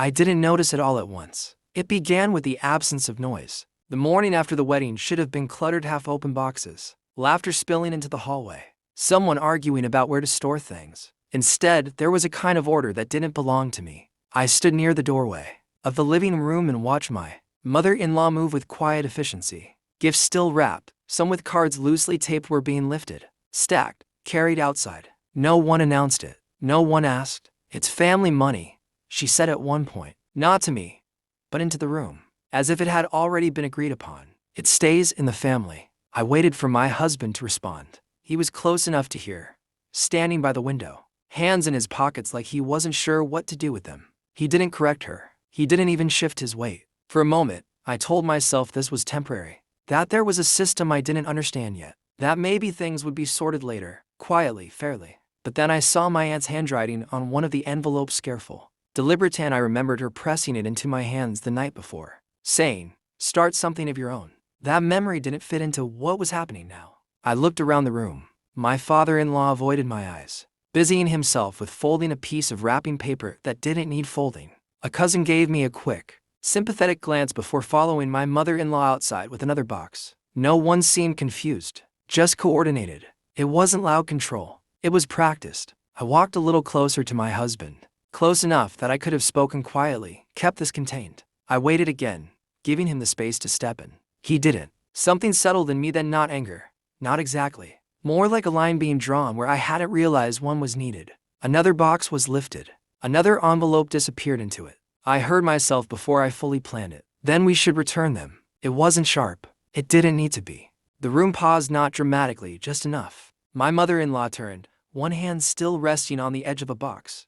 I didn't notice it all at once. It began with the absence of noise. The morning after the wedding should have been cluttered half-open boxes, laughter spilling into the hallway, someone arguing about where to store things. Instead, there was a kind of order that didn't belong to me. I stood near the doorway of the living room and watched my mother-in-law move with quiet efficiency. Gifts still wrapped, some with cards loosely taped, were being lifted, stacked, carried outside. No one announced it. No one asked. "It's family money," she said at one point. Not to me, but into the room, as if it had already been agreed upon. "It stays in the family." I waited for my husband to respond. He was close enough to hear, standing by the window, hands in his pockets like he wasn't sure what to do with them. He didn't correct her. He didn't even shift his weight. For a moment, I told myself this was temporary, that there was a system I didn't understand yet, that maybe things would be sorted later, quietly, fairly. But then I saw my aunt's handwriting on one of the envelopes, careful, deliberate, and I remembered her pressing it into my hands the night before, saying, "Start something of your own." That memory didn't fit into what was happening now. I looked around the room. My father-in-law avoided my eyes, busying himself with folding a piece of wrapping paper that didn't need folding. A cousin gave me a quick, sympathetic glance before following my mother-in-law outside with another box. No one seemed confused, just coordinated. It wasn't loud control. It was practiced. I walked a little closer to my husband, close enough that I could have spoken quietly, kept this contained. I waited again, giving him the space to step in. He didn't. Something settled in me then, not anger, not exactly. More like a line being drawn where I hadn't realized one was needed. Another box was lifted. Another envelope disappeared into it. I heard myself before I fully planned it. "Then we should return them." It wasn't sharp. It didn't need to be. The room paused, not dramatically, just enough. My mother-in-law turned, one hand still resting on the edge of a box.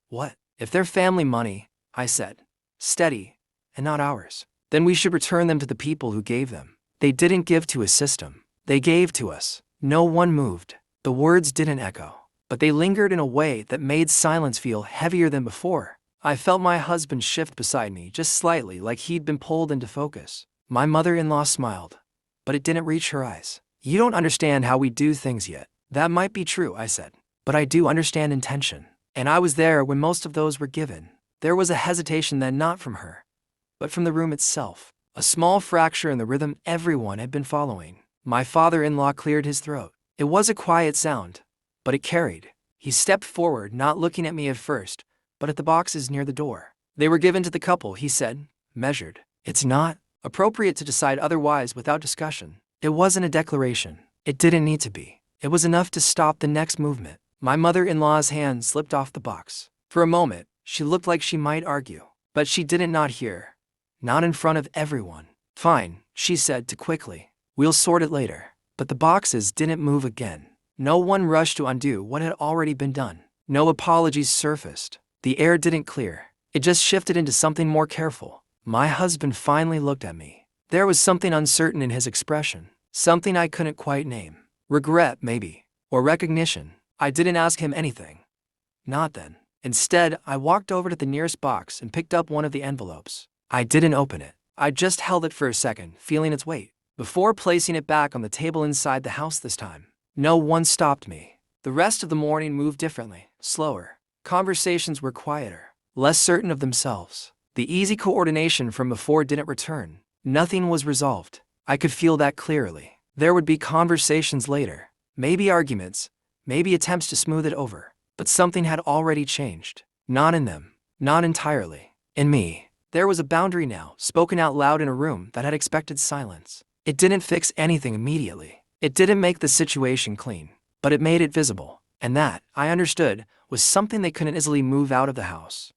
"What? If they're family money," I said, steady, "and not ours, then we should return them to the people who gave them. They didn't give to a system. They gave to us." No one moved. The words didn't echo, but they lingered in a way that made silence feel heavier than before. I felt my husband shift beside me just slightly, like he'd been pulled into focus. My mother-in-law smiled, but it didn't reach her eyes. "You don't understand how we do things yet." "That might be true," I said, "but I do understand intention. And I was there when most of those were given." There was a hesitation then, not from her, but from the room itself. A small fracture in the rhythm everyone had been following. My father-in-law cleared his throat. It was a quiet sound, but it carried. He stepped forward, not looking at me at first, but at the boxes near the door. "They were given to the couple," he said, measured. "It's not appropriate to decide otherwise without discussion." It wasn't a declaration. It didn't need to be. It was enough to stop the next movement. My mother-in-law's hand slipped off the box. For a moment, she looked like she might argue, but she didn't, not here. Not in front of everyone. "Fine," she said too quickly. "We'll sort it later." But the boxes didn't move again. No one rushed to undo what had already been done. No apologies surfaced. The air didn't clear. It just shifted into something more careful. My husband finally looked at me. There was something uncertain in his expression, something I couldn't quite name. Regret, maybe, or recognition. I didn't ask him anything. Not then. Instead, I walked over to the nearest box and picked up one of the envelopes. I didn't open it. I just held it for a second, feeling its weight, before placing it back on the table inside the house this time. No one stopped me. The rest of the morning moved differently, slower. Conversations were quieter, less certain of themselves. The easy coordination from before didn't return. Nothing was resolved. I could feel that clearly. There would be conversations later, maybe arguments, maybe attempts to smooth it over. But something had already changed. Not in them, not entirely. In me. There was a boundary now, spoken out loud in a room that had expected silence. It didn't fix anything immediately. It didn't make the situation clean, but it made it visible. And that, I understood, was something they couldn't easily move out of the house.